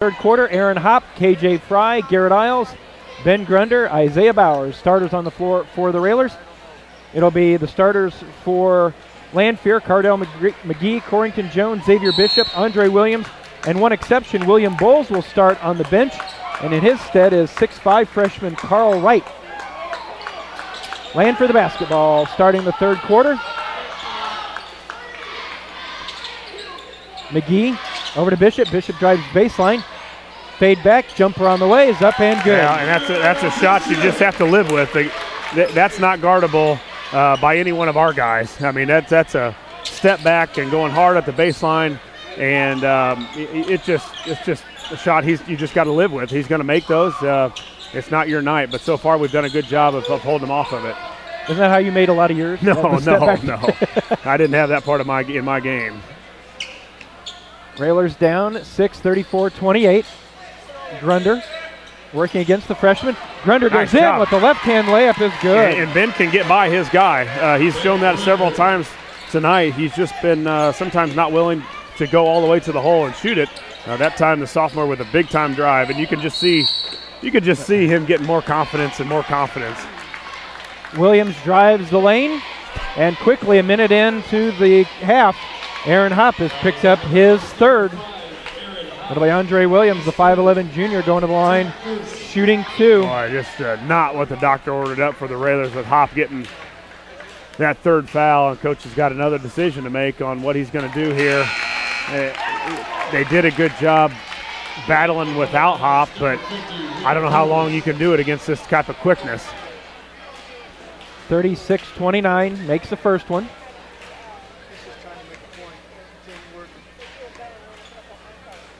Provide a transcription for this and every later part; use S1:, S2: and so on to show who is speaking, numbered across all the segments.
S1: Third quarter, Aaron Hopp, KJ Fry, Garrett Isles, Ben Grunder, Isaiah Bowers. Starters on the floor for the Railers. It'll be the starters for Lanphier, Cardell McGee, Corrington Jones, Xavier Bishop, Andre Williams, and one exception, William Bowles will start on the bench, and in his stead is 6'5" freshman Carl Wright. Lanphier the basketball, starting the third quarter. McGee over to Bishop. Bishop drives baseline. Fade back, jumper on the way, is up and good.
S2: Yeah, and that's a shot you just have to live with. That's not guardable by any one of our guys. I mean, that's a step back and going hard at the baseline, and it's just a shot you just got to live with. He's going to make those. It's not your night, but so far we've done a good job of holding him off of it.
S1: Isn't that how you made a lot of yours?
S2: No. I didn't have that part of in my game.
S1: Railers down 6, 34-28. Grunder working against the freshman. Grunder goes in with the left-hand layup is good.
S2: And Ben can get by his guy. He's shown that several times tonight. He's just been sometimes not willing to go all the way to the hole and shoot it. That time the sophomore with a big-time drive, and you could just see him getting more confidence and more confidence.
S1: Williams drives the lane, and quickly a minute into the half, Aaron Hopp has picked up his third. It'll be Andre Williams, the 5'11 junior, going to the line, shooting two.
S2: Boy, just not what the doctor ordered up for the Railers, with Hopp getting that third foul, and coach has got another decision to make on what he's going to do here. They did a good job battling without Hopp, but I don't know how long you can do it against this type of quickness.
S1: 36-29 makes the first one.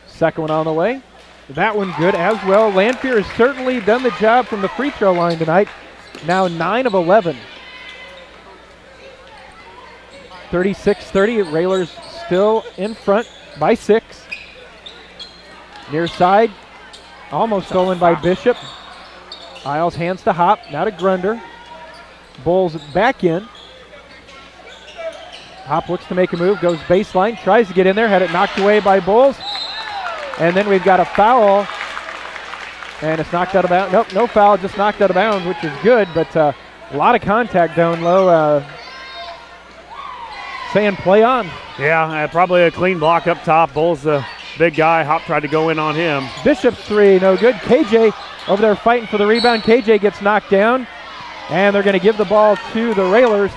S1: Second one on the way. That one good as well. Lanphier has certainly done the job from the free throw line tonight. Now 9 of 11. 36-30. Railers still in front by 6. Near side. Almost stolen by Bishop. Isles hands to Hopp. Now to Grunder. Bowles back in. Hopp looks to make a move. Goes baseline. Tries to get in there. Had it knocked away by Bowles. And then we've got a foul, and it's knocked out of bounds. Nope, no foul, just knocked out of bounds, which is good, but a lot of contact down low. Saying play on.
S2: Yeah, probably a clean block up top. Bull's a big guy. Hopp tried to go in on him.
S1: Bishop's three, no good. KJ over there fighting for the rebound. KJ gets knocked down, and they're going to give the ball to the Railers.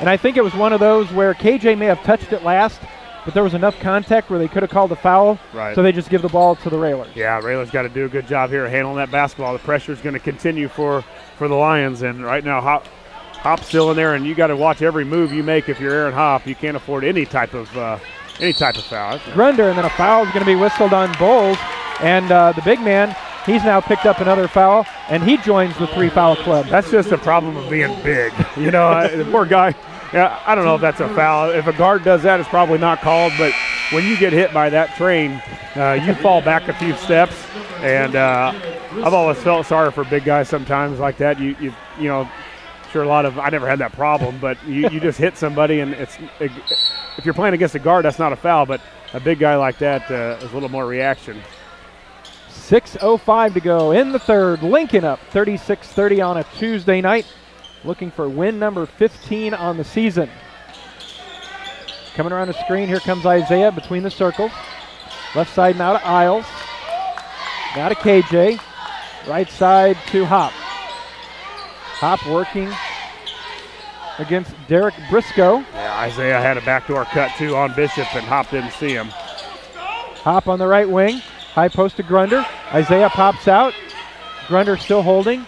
S1: And I think it was one of those where KJ may have touched it last, but there was enough contact where they could have called a foul,
S2: right.
S1: So they just give the ball to the Railers.
S2: Yeah, Railers got to do a good job here handling that basketball. The pressure is going to continue for the Lions, and right now Hopp's still in there, and you got to watch every move you make if you're Aaron Hopp. You can't afford any type of foul.
S1: Grunder, and then a foul is going to be whistled on Bowles, and the big man, he's now picked up another foul, and he joins the 3-foul club.
S2: That's just a problem of being big. You know, the poor guy. Yeah, I don't know if that's a foul. If a guard does that, it's probably not called. But when you get hit by that train, you fall back a few steps. And I've always felt sorry for big guys sometimes like that. You know, sure I never had that problem, but you just hit somebody, and if you're playing against a guard, that's not a foul. But a big guy like that is a little more reaction.
S1: 6:05 to go in the third. Lincoln up 36-30 on a Tuesday night. Looking for win number 15 on the season. Coming around the screen, here comes Isaiah between the circles. Left side now to Isles. Now to KJ. Right side to Hopp. Hopp working against Derek Briscoe.
S2: Yeah, Isaiah had a backdoor cut too on Bishop, and Hopp didn't see him.
S1: Hopp on the right wing. High post to Grunder. Isaiah pops out. Grunder still holding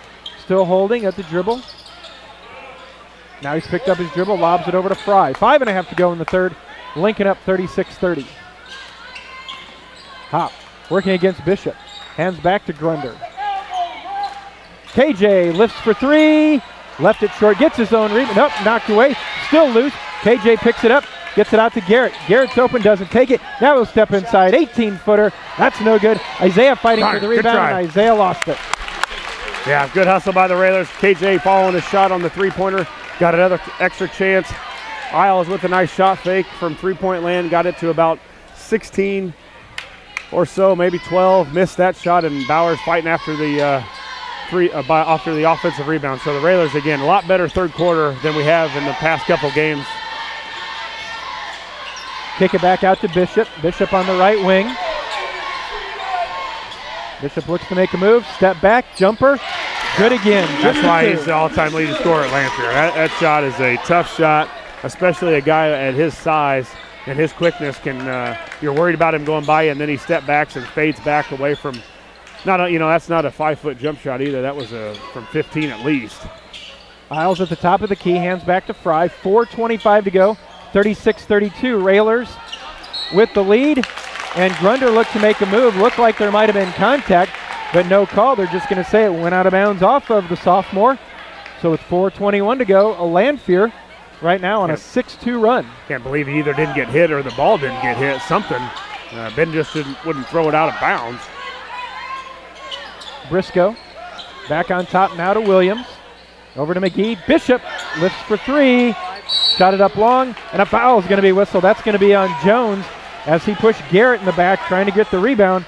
S1: at the dribble. Now he's picked up his dribble, lobs it over to Fry. 5.5 to go in the third. Lincoln up 36-30. Hopp working against Bishop. Hands back to Grunder. KJ lifts for three. Left it short, gets his own rebound. Nope, knocked away. Still loose. KJ picks it up, gets it out to Garrett. Garrett's open, doesn't take it. Now he'll step inside. 18-footer. That's no good. Isaiah fighting for the rebound, and Isaiah lost it.
S2: Yeah, good hustle by the Railers. KJ following his shot on the three-pointer. Got another extra chance. Isles with a nice shot fake from three-point land. Got it to about 16. or so, maybe 12, missed that shot, and Bowers fighting after the after the offensive rebound. So the Railers, again, a lot better third quarter than we have in the past couple games.
S1: Kick it back out to Bishop. Bishop on the right wing. Bishop looks to make a move. Step back, jumper. Good again.
S2: That's why he's the all-time leading scorer at Lanphier. That shot is a tough shot, especially a guy at his size and his quickness can. You're worried about him going by you, and then he step backs and fades back away from. That's not a 5-foot jump shot either. That was from 15 at least.
S1: Isles at the top of the key, hands back to Fry. 4:25 to go. 36-32. Railers with the lead, and Grunder looked to make a move. Looked like there might have been contact, but no call. They're just going to say it went out of bounds off of the sophomore. So with 4:21 to go, a Lanphier right now on a 6-2 run.
S2: Can't believe he either didn't get hit or the ball didn't get hit. Something. Ben just wouldn't throw it out of bounds.
S1: Briscoe back on top now to Williams. Over to McGee. Bishop lifts for three. Shot it up long, and a foul is going to be whistled. That's going to be on Jones as he pushed Garrett in the back trying to get the rebound.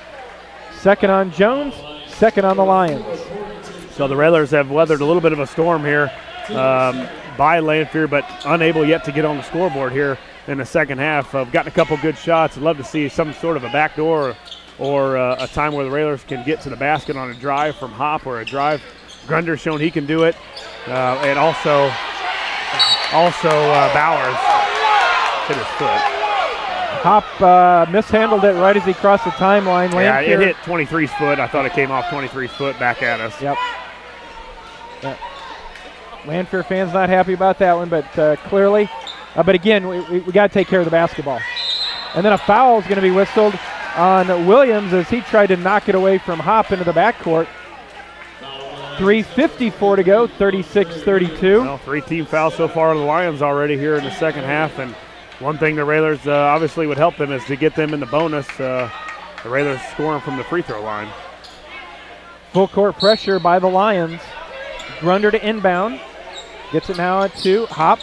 S1: Second on Jones, second on the Lions.
S2: So the Railers have weathered a little bit of a storm here by Lanphier, but unable yet to get on the scoreboard here in the second half. Gotten a couple good shots. I'd love to see some sort of a backdoor or a time where the Railers can get to the basket on a drive from Hop or a drive. Grunder's shown he can do it, and also Bowers hit his foot.
S1: Hop mishandled it right as he crossed the timeline.
S2: Yeah, it hit 23's foot. I thought it came off 23's foot back at us.
S1: Yep. Lanphier fans not happy about that one, but clearly. But again, we got to take care of the basketball. And then a foul is going to be whistled on Williams as he tried to knock it away from Hop into the backcourt. 3:54 to go, 36-32.
S2: Well, 3 team fouls so far on the Lions already here in the second half, and one thing the Railers obviously would help them is to get them in the bonus. The Railers scoring from the free throw line.
S1: Full court pressure by the Lions. Grunder to inbound. Gets it now to Hop.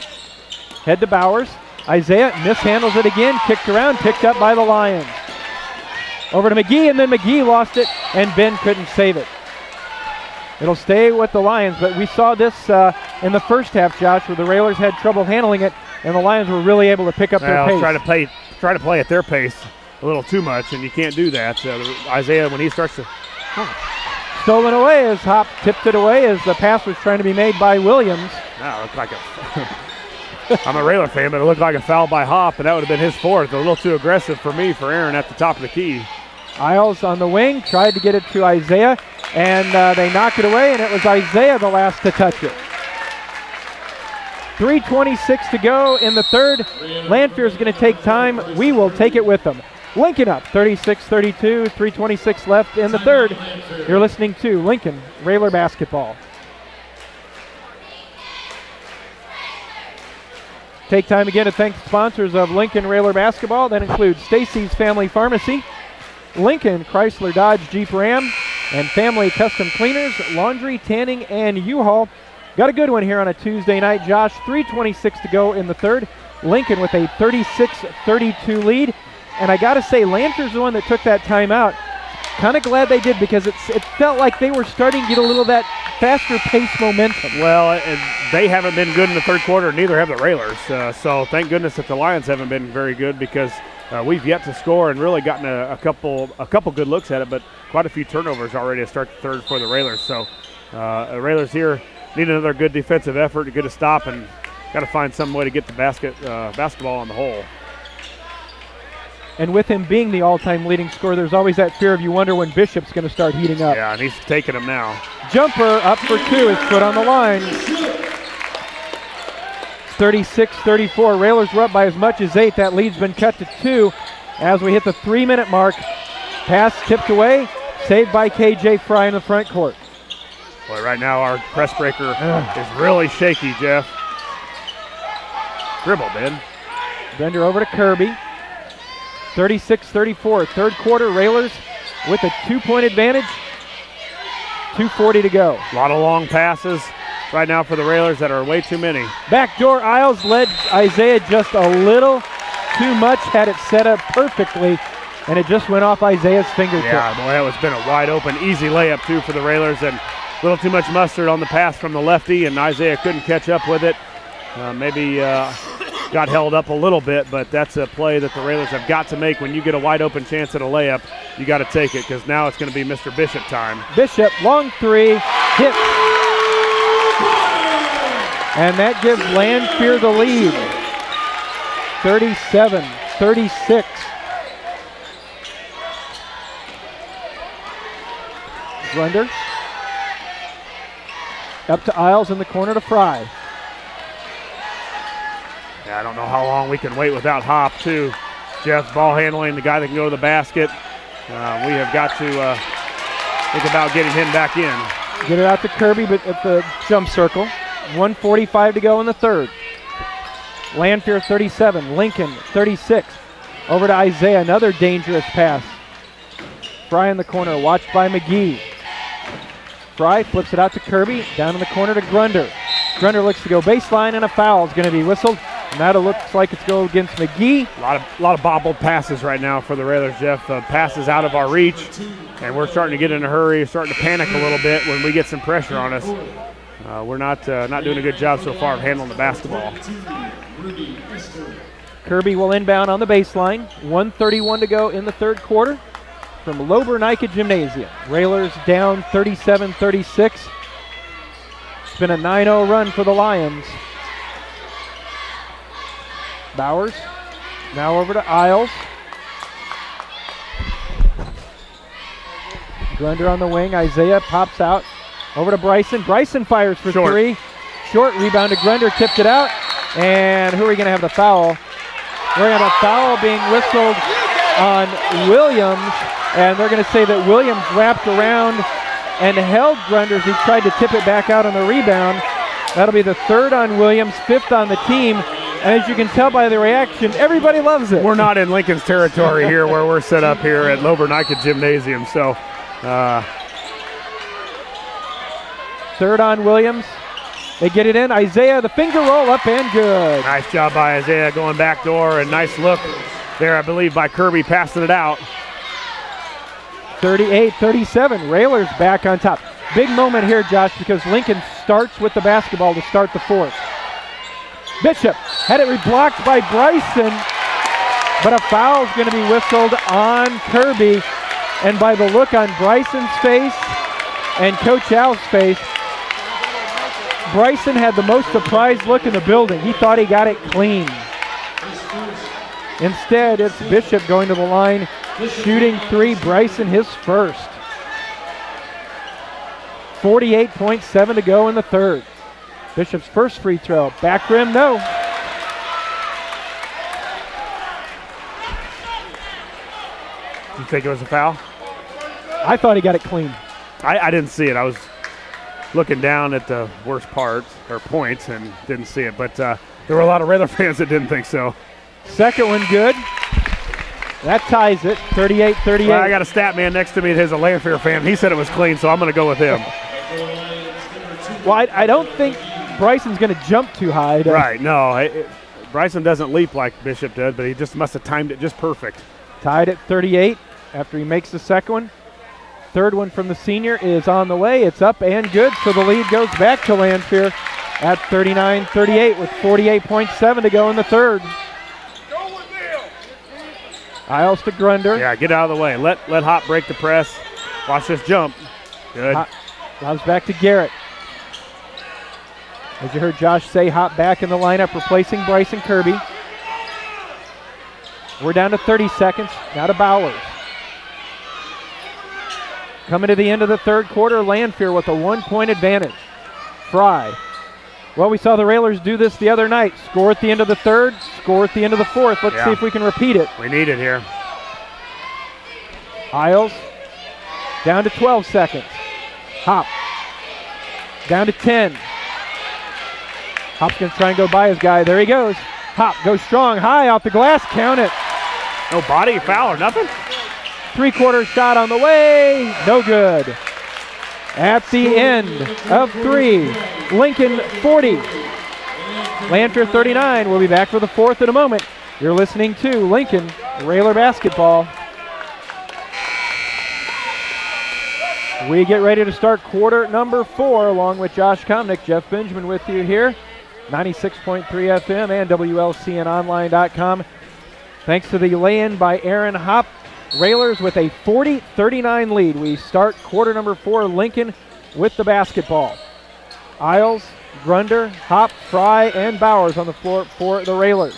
S1: Head to Bowers. Isaiah mishandles it again. Kicked around, picked up by the Lions. Over to McGee, and then McGee lost it, and Ben couldn't save it. It'll stay with the Lions, but we saw this in the first half, Josh, where the Railers had trouble handling it, and the Lions were really able to pick up their pace.
S2: Try to play at their pace a little too much, and you can't do that. Isaiah, when he starts to...
S1: Stolen away as Hop tipped it away as the pass was trying to be made by Williams.
S2: Now it looked like I'm a Railer fan, but it looked like a foul by Hop, and that would have been his fourth. A little too aggressive for Aaron at the top of the key.
S1: Isles on the wing, tried to get it to Isaiah, and they knock it away, and it was Isaiah the last to touch it. 3:26 to go in the third. Lanphier is going to take time. We will take it with them. Lincoln up 36-32, 3:26 left in the third. You're listening to Lincoln Railer Basketball. Take time again to thank the sponsors of Lincoln Railer Basketball. That includes Stacy's Family Pharmacy, Lincoln Chrysler Dodge Jeep Ram, and Family Custom Cleaners, Laundry, Tanning, and U-Haul. Got a good one here on a Tuesday night, Josh. 3:26 to go in the third. Lincoln with a 36-32 lead. And I got to say, Lanphier's the one that took that timeout. Kind of glad they did because it felt like they were starting to get a little of that faster pace momentum.
S2: Well, they haven't been good in the third quarter, neither have the Railers. So thank goodness that the Lions haven't been very good because we've yet to score and really gotten a couple good looks at it, but quite a few turnovers already to start the third for the Railers. So the Railers here need another good defensive effort to get a stop and got to find some way to get the basketball on the hole.
S1: And with him being the all-time leading scorer, there's always that fear of you wonder when Bishop's going to start heating up.
S2: Yeah, and he's taking him now.
S1: Jumper up for two, his foot on the line. 36-34. Railers were up by as much as 8. That lead's been cut to 2 as we hit the 3-minute mark. Pass tipped away, saved by KJ Fry in the front court.
S2: Boy, right now our press breaker is really shaky, Jeff. Dribble, Ben.
S1: Bender over to Kirby. 36-34. Third quarter, Railers with a 2-point advantage. 2:40 to go.
S2: A lot of long passes right now for the Railers that are way too many.
S1: Backdoor Isles led Isaiah just a little too much. Had it set up perfectly. and it just went off Isaiah's fingertip.
S2: Yeah, boy, that was been a wide open, easy layup too for the Railers, and a little too much mustard on the pass from the lefty, and Isaiah couldn't catch up with it. Maybe got held up a little bit, but that's a play that the Railers have got to make. When you get a wide open chance at a layup, you got to take it, because now it's going to be Mr. Bishop time.
S1: Bishop, long three, hit. And that gives Lanphier the lead. 37-36. Grunder. Up to Isles in the corner to Fry.
S2: Yeah, I don't know how long we can wait without Hop, too. Jeff, ball handling, the guy that can go to the basket. We have got to think about getting him back in.
S1: Get it out to Kirby, but at the jump circle. 1:45 to go in the third. Lanphier 37, Lincoln 36. Over to Isaiah, another dangerous pass. Fry in the corner, watched by McGee. Fry flips it out to Kirby, down in the corner to Grunder. Grunder looks to go baseline, and a foul is going to be whistled. And that looks like it's going against McGee.
S2: A lot of bobbled passes right now for the Railers, Jeff. Passes out of our reach, and we're starting to get in a hurry, starting to panic a little bit when we get some pressure on us. We're not doing a good job so far of handling the basketball.
S1: Kirby will inbound on the baseline. 1:31 to go in the third quarter from Lobernica Gymnasium. Railers down 37-36. It's been a 9-0 run for the Lions. Bowers now over to Isles. Grunder on the wing. Isaiah pops out over to Bryson. Bryson fires for three. Short rebound to Grunder, tipped it out. And who are we going to have the foul? We're going to have a foul being whistled on Williams. And they're going to say that Williams wrapped around and held Grunder as he tried to tip it back out on the rebound. That'll be the third on Williams, fifth on the team. And as you can tell by the reaction, everybody loves it.
S2: We're not in Lincoln's territory here where we're set up here at Lobernica Gymnasium. So,
S1: third on Williams. They get it in. Isaiah, the finger roll up and good.
S2: Nice job by Isaiah going back door, and nice look there, I believe, by Kirby passing it out.
S1: 38-37. Railers back on top. Big moment here, Josh, because Lincoln starts with the basketball to start the fourth. Bishop had it reblocked by Bryson, but a foul is going to be whistled on Kirby. And by the look on Bryson's face and Coach Al's face, Bryson had the most surprised look in the building. He thought he got it clean. Instead, it's Bishop going to the line, shooting three. Bryson his first. 48.7 to go in the third. Bishop's first free throw. Back rim, no.
S2: You think it was a foul?
S1: I thought he got it clean.
S2: I didn't see it. I was looking down at the worst parts or points and didn't see it. But there were a lot of Raider fans that didn't think so. Second
S1: one good. That ties it, 38-38.
S2: Well, I got a stat man next to me that is a Lanphier fan. He said it was clean, so I'm going to go with him.
S1: Well, I don't think Bryson's going to jump too high.
S2: Right, no. Bryson doesn't leap like Bishop did, but he just must have timed it just perfect.
S1: Tied at 38 after he makes the second one. Third one from the senior is on the way. It's up and good, so the lead goes back to Lanphier at 39-38 with 48.7 to go in the third. Isles to Grunder.
S2: Yeah, get out of the way. Let Hop break the press. Watch this jump. Good.
S1: Lobs back to Garrett. As you heard Josh say, Hop back in the lineup, replacing Bryson Kirby. We're down to 30 seconds. Now to Bowers. Coming to the end of the third quarter, Lanphier with a 1-point advantage. Fry. Well, we saw the Railers do this the other night. Score at the end of the third, score at the end of the fourth. Let's see if we can repeat it.
S2: We need it here.
S1: Isles down to 12 seconds. Hop down to 10. Hop's going to try and go by his guy. There he goes. Hop goes strong, high off the glass. Count it.
S2: No body foul or nothing?
S1: Three-quarter shot on the way. No good. At the end of three, Lincoln 40. Lanphier 39. We'll be back for the fourth in a moment. You're listening to Lincoln Railer Basketball. We get ready to start quarter number 4 along with Josh Komnick. Jeff Benjamin with you here. 96.3 FM and WLCNonline.com. Thanks to the lay-in by Aaron Hopp. Railers with a 40-39 lead. We start quarter number 4, Lincoln with the basketball. Isles, Grunder, Hopp, Fry, and Bowers on the floor for the Railers.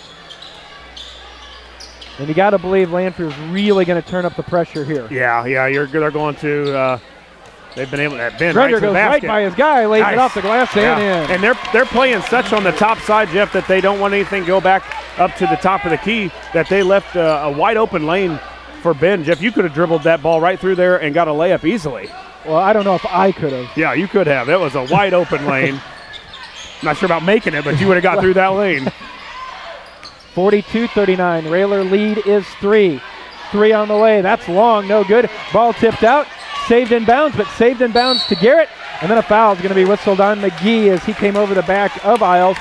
S1: And you got to believe Lanphier's really going to turn up the pressure here.
S2: Yeah, they're going to. They've been able to bend
S1: Grunder
S2: right to the
S1: goes
S2: basket.
S1: right by his guy, lays it off the glass and in.
S2: And they're playing such on the top side, Jeff, that they don't want anything to go back up to the top of the key, that they left a wide open lane for Ben. Jeff, you could have dribbled that ball right through there and got a layup easily.
S1: Well, I don't know if I could have.
S2: Yeah, you could have. That was a wide open lane. Not sure about making it, but you would have got through that lane.
S1: 42-39. Railer lead is 3. 3 on the way. That's long, no good. Ball tipped out. Saved in bounds, but saved in bounds to Garrett. And then a foul is going to be whistled on McGee as he came over the back of Isles.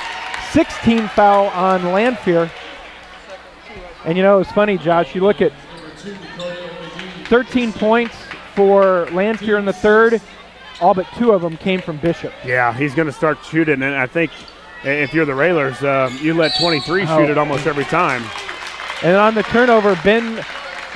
S1: 16 foul on Lanphier. And you know, it's funny, Josh, you look at 13 points for Lanphier in the third. All but 2 of them came from Bishop.
S2: Yeah, he's going to start shooting, and I think if you're the Railers, you let 23 shoot it almost every time.
S1: And on the turnover, Ben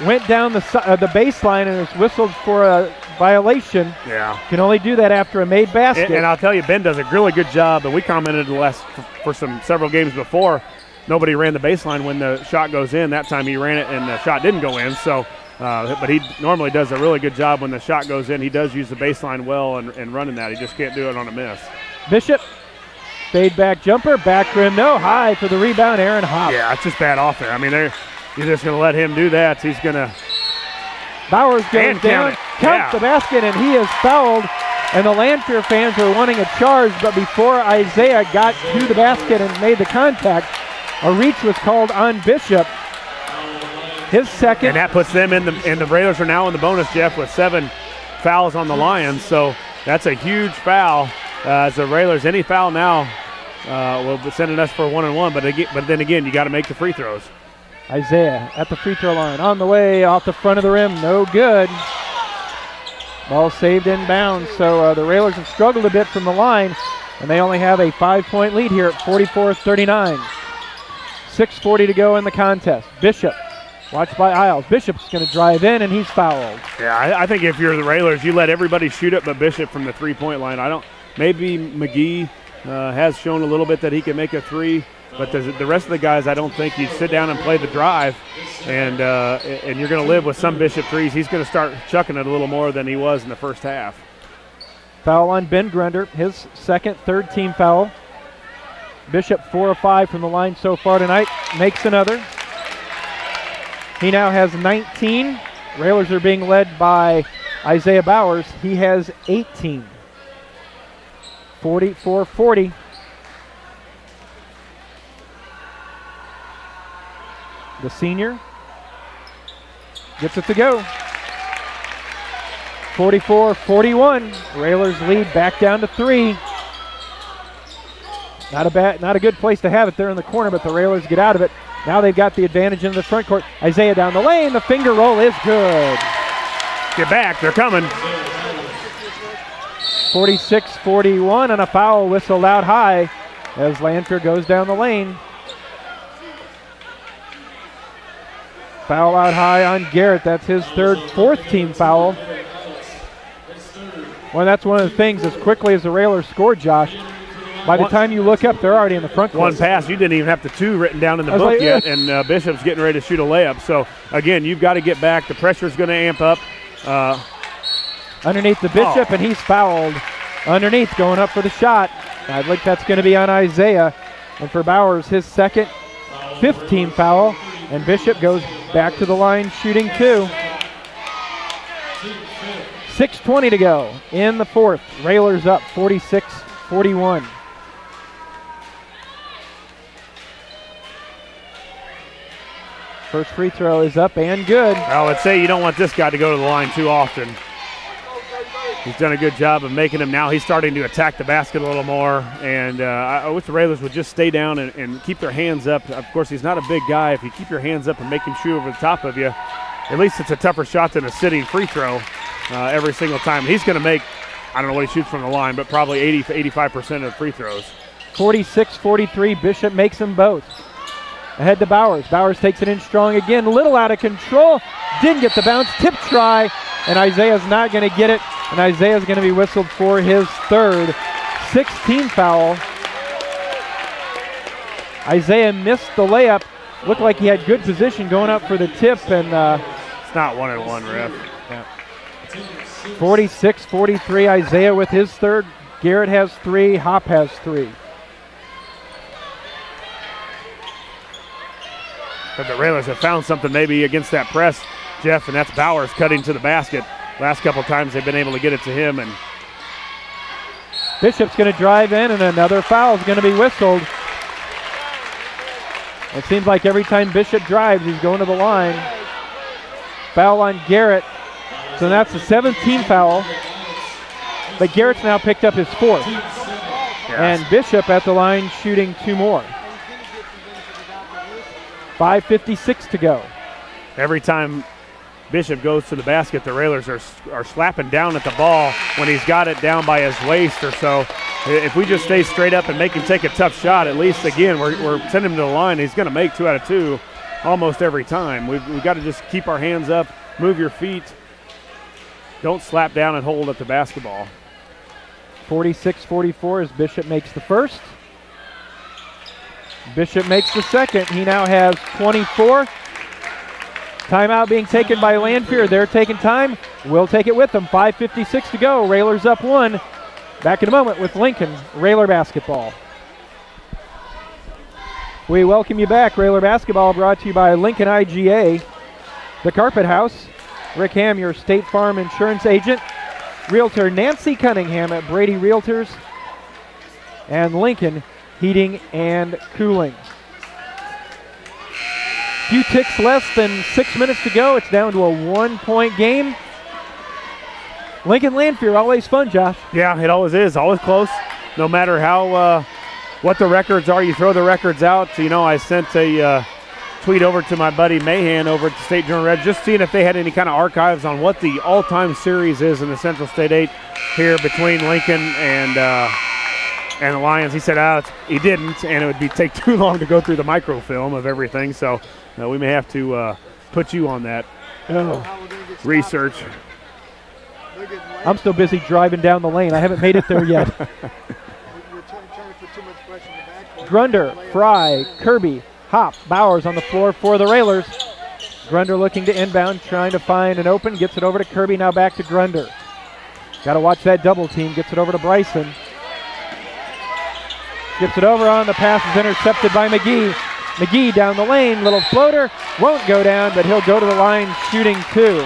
S1: went down the baseline and was whistled for a violation.
S2: Yeah.
S1: Can only do that after a made basket.
S2: And I'll tell you, Ben does a really good job, and we commented for several games before, nobody ran the baseline when the shot goes in. That time he ran it and the shot didn't go in. So, but he normally does a really good job when the shot goes in. He does use the baseline well and running that. He just can't do it on a miss.
S1: Bishop, fade back jumper, back rim, no, high for the rebound, Aaron Hopp.
S2: Yeah, it's just bad offense. I mean, you're just going to let him do that. He's going to.
S1: Bowers goes down, counts the basket, and he is fouled. And the Lanphier fans were wanting a charge, but before Isaiah got to the basket and made the contact, a reach was called on Bishop. His second.
S2: And that puts them in the Railers are now in the bonus, Jeff, with 7 fouls on the Lions. So that's a huge foul. As the Railers, any foul now will be sending us for 1-on-1. But then again, you got to make the free throws.
S1: Isaiah at the free throw line, on the way, off the front of the rim, no good. Ball saved in bounds, so the Railers have struggled a bit from the line, and they only have a 5-point lead here at 44-39. 6:40 to go in the contest. Bishop, watched by Isles. Bishop's going to drive in, and he's fouled.
S2: Yeah, I think if you're the Railers, you let everybody shoot it but Bishop from the 3-point line. Maybe McGee has shown a little bit that he can make a 3. But the rest of the guys, I don't think you sit down and play the drive, and you're going to live with some Bishop threes. He's going to start chucking it a little more than he was in the first half.
S1: Foul on Ben Grunder, his second, third team foul. Bishop 4 of 5 from the line so far tonight, makes another. He now has 19. Railers are being led by Isaiah Bowers. He has 18. 44-40. The senior gets it to go. 44-41. Railers lead back down to 3. Not a good place to have it there in the corner, but the Railers get out of it. Now they've got the advantage in the front court. Isaiah down the lane. The finger roll is good.
S2: Get back. They're coming.
S1: 46-41, and a foul whistled out high as Lanphier goes down the lane. Foul out high on Garrett. That's his fourth team foul. Well, that's one of the things, as quickly as the Railers scored, Josh, by the time you look up, they're already in the front court.
S2: One pass. You didn't even have the 2 written down in the book yet, and Bishop's getting ready to shoot a layup. So, again, you've got to get back. The pressure's going to amp up.
S1: Underneath the Bishop, and he's fouled. Underneath, going up for the shot. I think that's going to be on Isaiah. And for Bowers, his second, 5th team foul. And Bishop goes back to the line shooting 2. 6:20 to go in the fourth. Railers up 46-41. First free throw is up and good.
S2: I would say you don't want this guy to go to the line too often. He's done a good job of making him. Now he's starting to attack the basket a little more, and I wish the Railers would just stay down and keep their hands up. Of course, he's not a big guy. If you keep your hands up and make him shoot over the top of you, at least it's a tougher shot than a sitting free throw. every single time. He's going to make, I don't know what he shoots from the line, but probably 85% of free throws.
S1: 46-43, Bishop makes them both. Ahead to Bowers. Bowers takes it in strong again, little out of control. Didn't get the bounce, tip try, and Isaiah's not going to get it, and Isaiah's going to be whistled for his third 16th foul. Isaiah missed the layup. Looked like he had good position going up for the tip, and
S2: it's not 1-on-1, ref.
S1: Yeah. 46-43, Isaiah with his third. Garrett has 3, Hop has 3.
S2: But the Railers have found something maybe against that press, Jeff, and that's Bowers cutting to the basket. Last couple times they've been able to get it to him. And
S1: Bishop's going to drive in, and another foul is going to be whistled. It seems like every time Bishop drives, he's going to the line. Foul on Garrett. So that's the 17th foul. But Garrett's now picked up his 4th.
S2: Yes.
S1: And Bishop at the line shooting 2 more. 5:56 to go.
S2: Every time Bishop goes to the basket, the Railers are slapping down at the ball when he's got it down by his waist or so. If we just stay straight up and make him take a tough shot, at least, again, we're sending him to the line. He's going to make 2 out of 2 almost every time. We've got to just keep our hands up, move your feet. Don't slap down and hold at the basketball.
S1: 46-44 as Bishop makes the first. Bishop makes the second. He now has 24. Timeout being taken by Lanphier. They're taking time. We'll take it with them. 5:56 to go. Railers up 1. Back in a moment with Lincoln Railer basketball. We welcome you back. Railer basketball brought to you by Lincoln IGA, The Carpet House, Rick Ham, your State Farm insurance agent, Realtor Nancy Cunningham at Brady Realtors, and Lincoln Heating and Cooling. Few ticks less than 6 minutes to go. It's down to a 1-point game. Lincoln Lanphier, always fun, Josh.
S2: Yeah, it always is. Always close. No matter how what the records are, you throw the records out. You know, I sent a tweet over to my buddy Mahan over at the State Journal Red, just seeing if they had any kind of archives on what the all-time series is in the Central State 8 here between Lincoln and the Lions. He said he didn't, and it would take too long to go through the microfilm of everything. So we may have to put you on that research.
S1: I'm still busy driving down the lane. I haven't made it there yet. Grunder, Fry, Kirby, Hop, Bowers on the floor for the Railers. Grunder looking to inbound, trying to find an open. Gets it over to Kirby, now back to Grunder. Got to watch that double team. Gets it over to Bryson. Gets it over on the pass, is intercepted by McGee. McGee down the lane, little floater. Won't go down, but he'll go to the line shooting 2.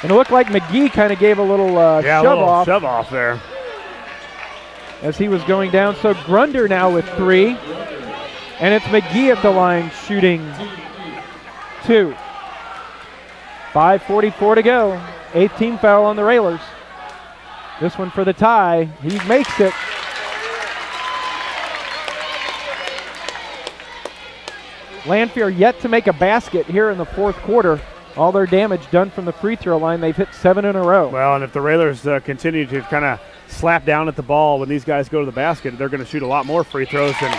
S1: And it looked like McGee kind of gave a little shove
S2: off there
S1: as he was going down. So Grunder now with 3. And it's McGee at the line shooting 2. 5:44 to go. 8th team foul on the Railers. This one for the tie. He makes it. Lanphier yet to make a basket here in the 4th quarter. All their damage done from the free throw line. They've hit 7 in a row.
S2: Well, and if the Railers continue to kind of slap down at the ball when these guys go to the basket, they're going to shoot a lot more free throws. And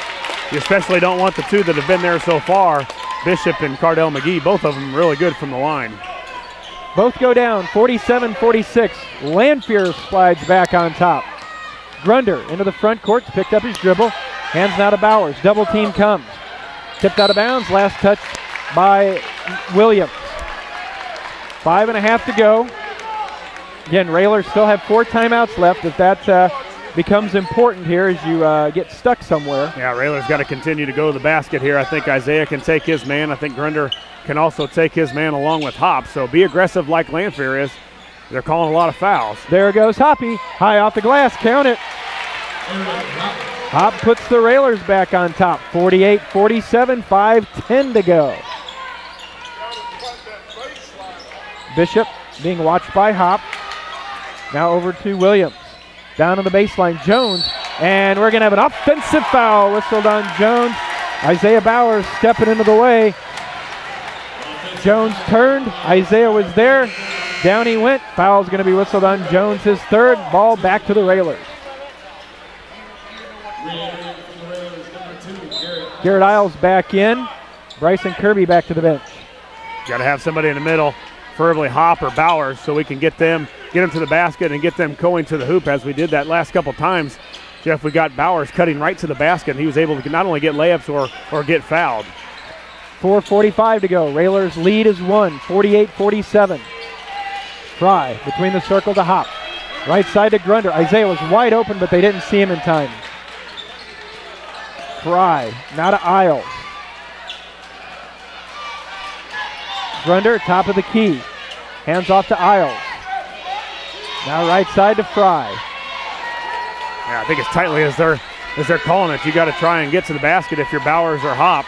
S2: you especially don't want the 2 that have been there so far, Bishop and Cardell McGee, both of them really good from the line.
S1: Both go down, 47-46. Lanphier slides back on top. Grunder into the front court, picked up his dribble. Hands now to Bowers. Double team comes. Tipped out of bounds. Last touch by Williams. 5.5 to go. Again, Railers still have 4 timeouts left. If that becomes important here as you get stuck somewhere.
S2: Yeah, Railers got to continue to go to the basket here. I think Isaiah can take his man. I think Grunder can also take his man along with Hop. So be aggressive like Lanphier is. They're calling a lot of fouls.
S1: There goes Hoppy. High off the glass. Count it. Hop puts the Railers back on top. 48-47, 5:10 to go. Bishop being watched by Hop. Now over to Williams. Down on the baseline, Jones. And we're going to have an offensive foul whistled on Jones. Isaiah Bowers stepping into the way. Jones turned. Isaiah was there. Down he went. Foul's going to be whistled on Jones, his third. Ball back to the Railers. Garrett Isles back in. Bryson Kirby back to the bench.
S2: Got to have somebody in the middle, preferably Hop or Bowers, so we can get them to the basket and get them going to the hoop as we did that last couple times. Jeff, we got Bowers cutting right to the basket, and he was able to not only get layups or get fouled.
S1: 4:45 to go. Railers lead is 1, 48-47. Fry between the circle to Hop. Right side to Grunder. Isaiah was wide open, but they didn't see him in time. Fry, now to Isles. Grunder, top of the key. Hands off to Isles. Now right side to Fry.
S2: Yeah, I think as tightly as they're calling it, you got to try and get to the basket if you're Bowers or Hop.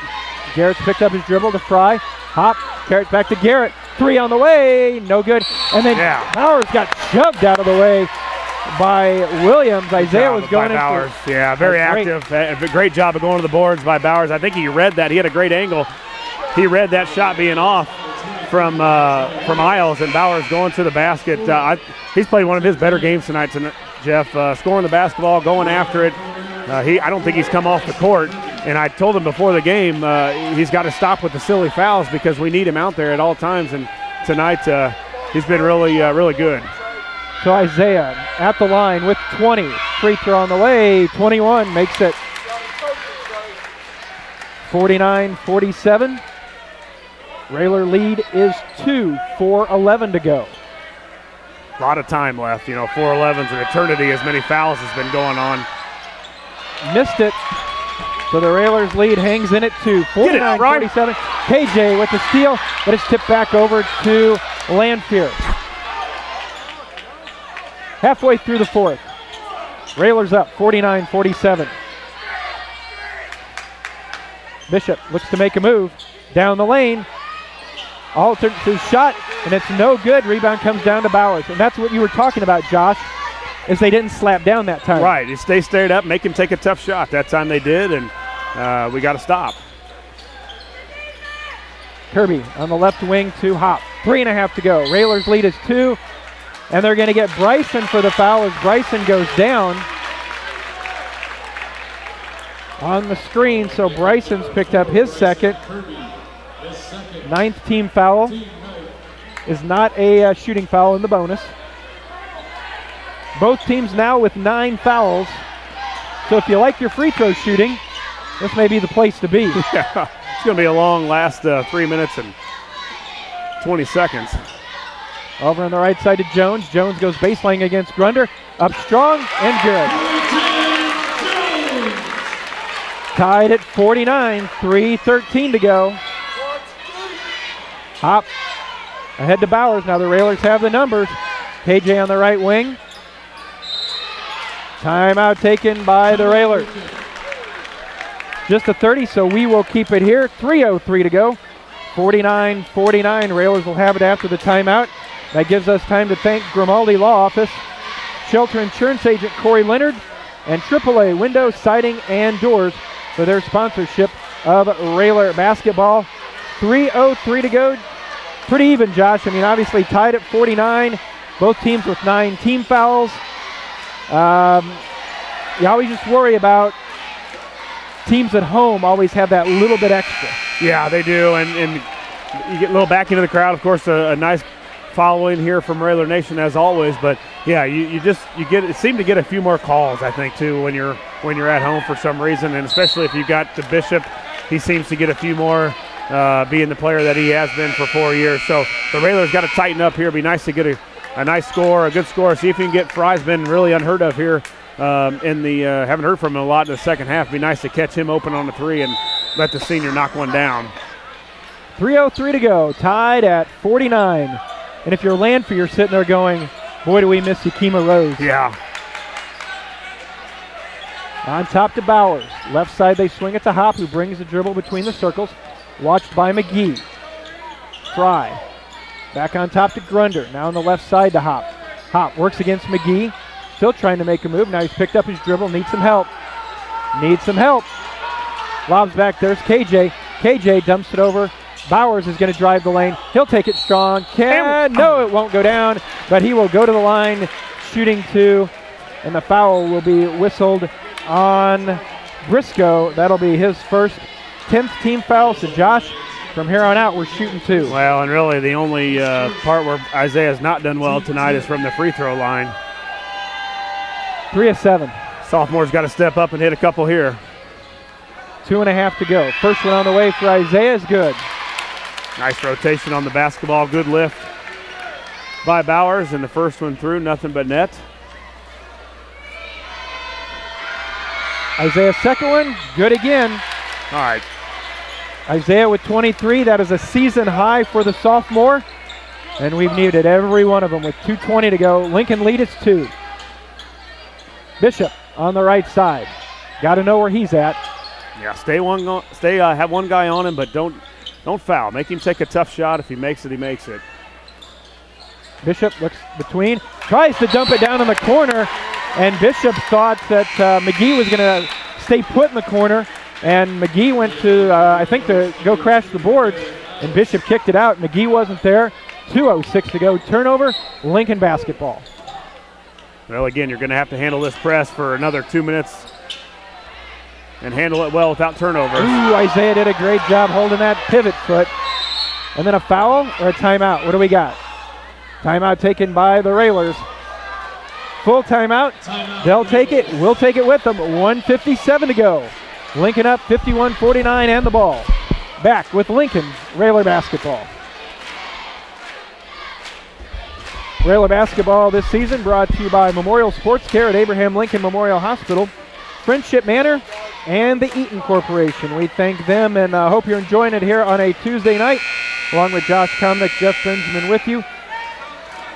S1: Garrett's picked up his dribble to Fry. Hop, Garrett back to Garrett. 3 on the way, no good. And then Bowers got shoved out of the way by Williams. Isaiah was going in
S2: Bowers. Yeah, very active. A great job of going to the boards by Bowers. I think he read that. He had a great angle. He read that shot being off from Isles, and Bowers going to the basket. He's played one of his better games tonight, Jeff. Scoring the basketball, going after it. I don't think he's come off the court. And I told him before the game he's got to stop with the silly fouls because we need him out there at all times. And tonight he's been really good.
S1: So Isaiah at the line with 20. Free throw on the way. 21 makes it 49-47. Railer lead is 2, 4:11 to go.
S2: A lot of time left. 4:11's an eternity. As many fouls has been going on.
S1: Missed it. So the Railers lead hangs in at 2, 49-47. KJ with the steal, but it's tipped back over to Lanphier. Halfway through the fourth. Railers up 49-47. Bishop looks to make a move. Down the lane. Alternative shot, and it's no good. Rebound comes down to Bowers. And that's what you were talking about, Josh, is they didn't slap down that time.
S2: Right. They stayed up, make him take a tough shot. That time they did, and we got to stop.
S1: Kirby on the left wing to Hop. 3.5 to go. Railers lead is 2, and they're going to get Bryson for the foul as Bryson goes down on the screen. So Bryson's picked up his second. 9th team foul. Is not a shooting foul in the bonus. Both teams now with 9 fouls. So if you like your free throw shooting, this may be the place to be.
S2: Yeah, it's going to be a long last 3 minutes and 20 seconds.
S1: Over on the right side to Jones. Jones goes baseline against Grunder. Up strong and good. Tied at 49, 3:13 to go. Hop ahead to Bowers. Now the Railers have the numbers. KJ on the right wing. Timeout taken by the Railers. Just a 30, so we will keep it here. 3:03 to go. 49-49. Railers will have it after the timeout. That gives us time to thank Grimaldi Law Office, Shelter Insurance Agent Corey Leonard, and AAA Windows, Siding, and Doors for their sponsorship of Railer basketball. 3:03 to go. Pretty even, Josh. I mean, obviously tied at 49. Both teams with 9 team fouls. You always just worry about teams at home always have that little bit extra.
S2: Yeah, they do, and you get a little back into the crowd. Of course, a nice following here from Railer Nation as always. But yeah, you seem to get a few more calls, I think, too, when you're at home for some reason, and especially if you've got the Bishop, he seems to get a few more. Being the player that he has been for 4 years. So the Railers got to tighten up here. It'd be nice to get a nice score, a good score. See if you can get Fry's been really unheard of here haven't heard from him a lot in the second half. It'd be nice to catch him open on the 3 and let the senior knock one down.
S1: 3:03 to go, tied at 49. And if you're Lanphier, you're sitting there going, boy, do we miss Yakima Rose.
S2: Yeah.
S1: On top to Bowers. Left side, they swing it to Hop, who brings the dribble between the circles. Watched by McGee. Fry. Back on top to Grunder. Now on the left side to Hop. Hop works against McGee. Still trying to make a move. Now he's picked up his dribble. Needs some help. Lobs back. There's KJ. KJ dumps it over Bowers is going to drive the lane. He'll take it strong. No, it won't go down, but he will go to the line, shooting 2, and the foul will be whistled on Briscoe. That'll be his first 10th team foul. So Josh, from here on out, we're shooting 2.
S2: Well, and really the only part where Isaiah's not done well tonight is from the free throw line.
S1: 3 of 7.
S2: Sophomore's got to step up and hit a couple here.
S1: 2.5 to go. First one on the way for Isaiah is good.
S2: Nice rotation on the basketball. Good lift by Bowers, and the first one through, nothing but net.
S1: Isaiah's second one, good again.
S2: All right.
S1: Isaiah with 23. That is a season high for the sophomore, and we've needed every one of them with 2:20 to go. Lincoln lead is 2. Bishop on the right side. Got to know where he's at.
S2: Yeah, have one guy on him, but don't foul. Make him take a tough shot. If he makes it, he makes it.
S1: Bishop looks between, tries to dump it down in the corner, and Bishop thought that McGee was going to stay put in the corner, and McGee went to, I think, to go crash the boards, and Bishop kicked it out. McGee wasn't there. 2:06 to go. Turnover, Lincoln basketball.
S2: Well, again, you're going to have to handle this press for another 2 minutes and handle it well without turnovers.
S1: Ooh, Isaiah did a great job holding that pivot foot. And then a foul or a timeout? What do we got? Timeout taken by the Railers. Full timeout. They'll take it. We'll take it with them. 1:57 to go. Lincoln up 51-49 and the ball. Back with Lincoln Railer basketball. Railer basketball this season brought to you by Memorial Sports Care at Abraham Lincoln Memorial Hospital, Friendship Manor, and the Eaton Corporation. We thank them and hope you're enjoying it here on a Tuesday night, along with Josh Komnick, Jeff Benjamin with you.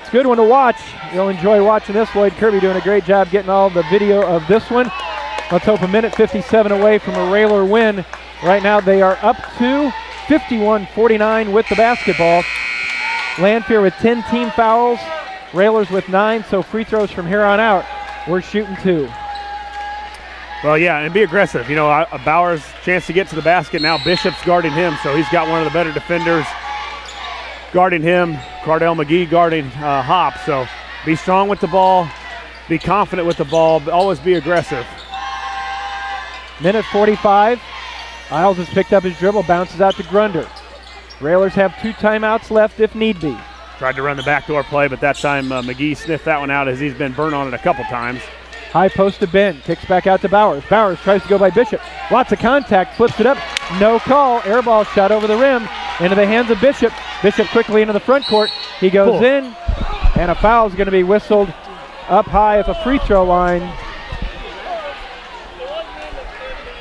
S1: It's a good one to watch. You'll enjoy watching this. Lloyd Kirby doing a great job getting all the video of this one. Let's hope a minute 57 away from a Railer win. Right now they are up to 51-49 with the basketball. Lanphier with 10 team fouls, Railers with 9, so free throws from here on out, we're shooting 2.
S2: Well, yeah, and be aggressive. You know, Bowers' chance to get to the basket. Now Bishop's guarding him, so he's got one of the better defenders guarding him. Cardell McGee guarding Hop. So be strong with the ball, be confident with the ball, always be aggressive.
S1: Minute 45. Isles has picked up his dribble, bounces out to Grunder. Railers have 2 timeouts left if need be.
S2: Tried to run the backdoor play, but that time McGee sniffed that one out as he's been burnt on it a couple times.
S1: High post to Ben, kicks back out to Bowers. Bowers tries to go by Bishop. Lots of contact, flips it up. No call. Air ball shot over the rim into the hands of Bishop. Bishop quickly into the front court. He goes in, and a foul is going to be whistled up high at the free throw line.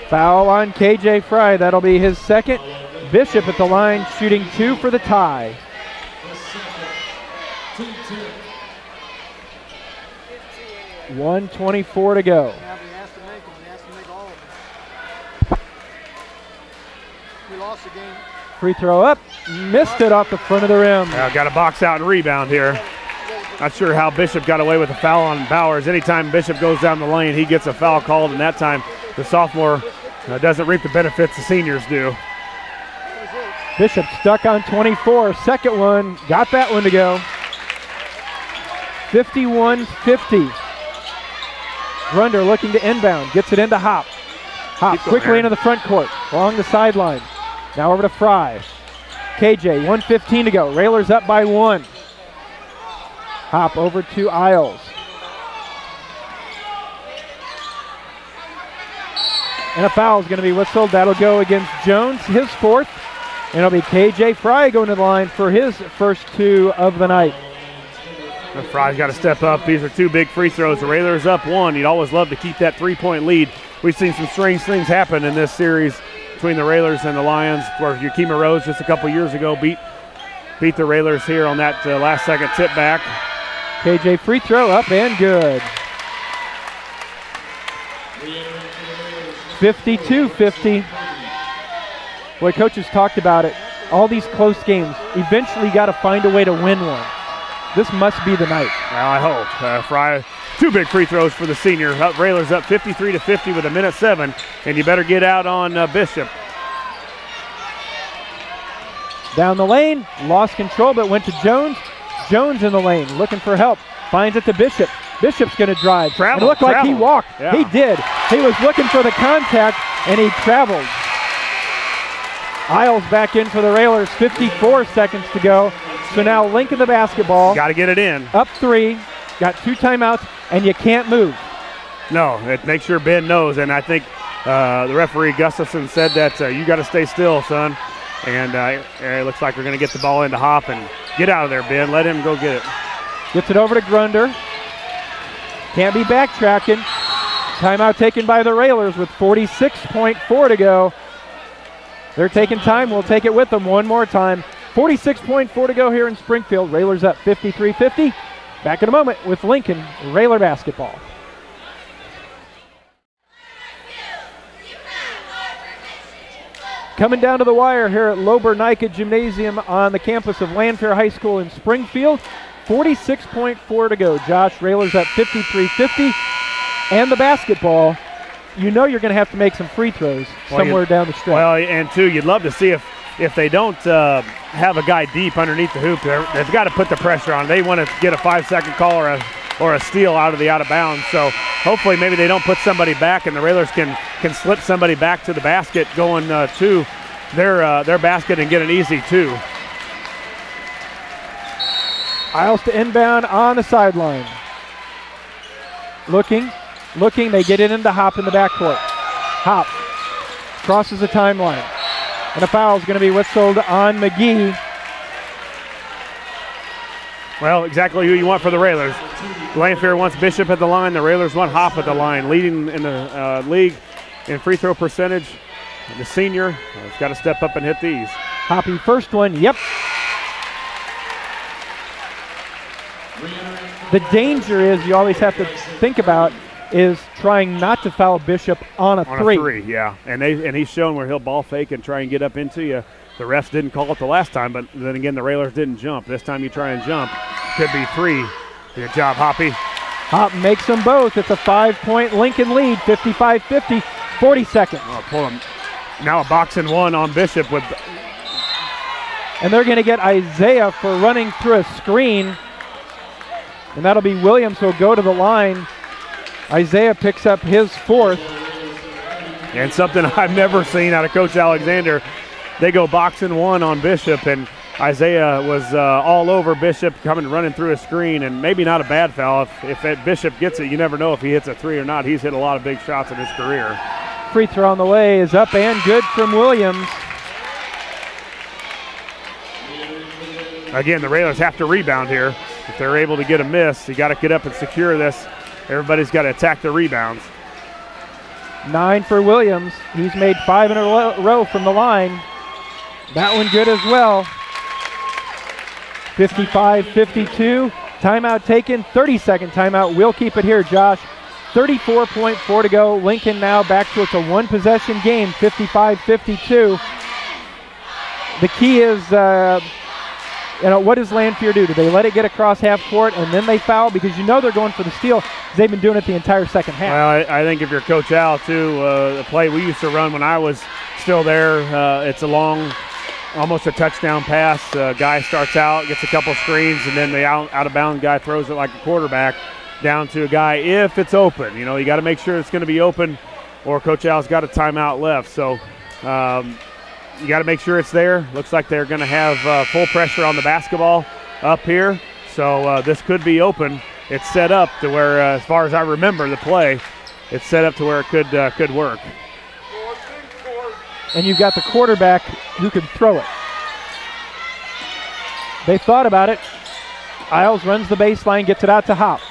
S1: Foul on KJ Fry. That'll be his second. Bishop at the line shooting 2 for the tie. $1:24 to go. Free throw up, missed it off the front of the rim.
S2: Got a box out and rebound here. Not sure how Bishop got away with a foul on Bowers. Anytime Bishop goes down the lane, he gets a foul called, and that time the sophomore doesn't reap the benefits the seniors do.
S1: Bishop stuck on 24. Second one, got that one to go. 51-50. Grunder looking to inbound, gets it into Hop. Hop quickly into the front court, along the sideline. Now over to Fry. KJ, 1:15 to go. Railers up by 1. Hop over to Isles. And a foul is going to be whistled. That'll go against Jones, his 4th. And it'll be KJ Fry going to the line for his first 2 of the night.
S2: Fry's got to step up. These are 2 big free throws. The Railers up 1. You'd always love to keep that 3-point lead. We've seen some strange things happen in this series between the Railers and the Lions, where Yakima Rose just a couple years ago beat the Railers here on that last-second tip back.
S1: KJ free throw up and good. 52-50. Boy, coaches talked about it. All these close games, eventually you got to find a way to win one. This must be the night.
S2: Well, I hope. Fry, 2 big free throws for the senior. Railers up 53-50 with 1:07, and you better get out on Bishop.
S1: Down the lane, lost control, but went to Jones. Jones in the lane, looking for help. Finds it to Bishop. Bishop's going to drive. It looked like he walked. Yeah. He did. He was looking for the contact, and he traveled. Isles back in for the Railers, 54 seconds to go. So now Lincoln the basketball.
S2: Got to get it in.
S1: Up 3, got 2 timeouts, and you can't move.
S2: No, make sure Ben knows, and I think the referee Gustafson said that you got to stay still, son. And it looks like we're going to get the ball into Hop and get out of there, Ben. Let him go get it.
S1: Gets it over to Grunder. Can't be backtracking. Timeout taken by the Railers with 46.4 to go. They're taking time. We'll take it with them one more time. 46.4 to go here in Springfield. Railers up 53-50. Back in a moment with Lincoln Railer basketball. Coming down to the wire here at Lober-Nika Gymnasium on the campus of Lanphier High School in Springfield. 46.4 to go. Josh, Railers up 53-50. And the basketball, you know you're going to have to make some free throws somewhere down the stretch.
S2: Well, and two, you'd love to see if they don't have a guy deep underneath the hoop, they've got to put the pressure on. They want to get a 5-second call or a steal out of bounds. So hopefully maybe they don't put somebody back and the Railers can slip somebody back to the basket going to their basket and get an easy 2.
S1: Isles to inbound on the sideline. Looking, they get it into Hop in the backcourt. Hop crosses the timeline. And a foul is going to be whistled on McGee.
S2: Well, exactly who you want for the Railers. Lanphier wants Bishop at the line. The Railers want Hop at the line. Leading in the league in free throw percentage. The senior has got to step up and hit these.
S1: Hoppy first one, yep. The danger is you always have to think about is trying not to foul Bishop on a 3.
S2: On a 3, yeah. And he's shown where he'll ball fake and try and get up into you. The refs didn't call it the last time, but then again, the Railers didn't jump. This time you try and jump. Could be 3. Good job, Hoppy.
S1: Hop makes them both. It's a 5-point Lincoln lead, 55-50, 40 seconds.
S2: Oh, pull him. Now a boxing 1 on Bishop with.
S1: And they're going to get Isaiah for running through a screen. And that'll be Williams who'll go to the line. Isaiah picks up his 4th.
S2: And something I've never seen out of Coach Alexander. They go boxing 1 on Bishop, and Isaiah was all over Bishop running through a screen, and maybe not a bad foul. If Bishop gets it, you never know if he hits a 3 or not. He's hit a lot of big shots in his career.
S1: Free throw on the way is up and good from Williams.
S2: Again, the Railers have to rebound here. If they're able to get a miss, you got to get up and secure this. Everybody's got to attack the rebounds.
S1: 9 for Williams. He's made 5 in a row from the line. That one good as well. 55-52. Timeout taken. 30-second timeout. We'll keep it here, Josh. 34.4 to go. Lincoln now back to it's a 1-possession game, 55-52. The key is, what does Lanphier do? Do they let it get across half court and then they foul? Because you know they're going for the steal. They've been doing it the entire second half.
S2: Well, I think if you're Coach Al, too, the play we used to run when I was still there, it's a long, almost a touchdown pass. Guy starts out, gets a couple screens, and then the out-of-bounds guy throws it like a quarterback down to a guy if it's open. You know, you got to make sure it's going to be open, or Coach Al's got a timeout left. So you got to make sure it's there. Looks like they're going to have full pressure on the basketball up here. So this could be open. It's set up to where, as far as I remember the play, it's set up to where it could work.
S1: And you've got the quarterback who can throw it. They thought about it. Isles runs the baseline, gets it out to Hop.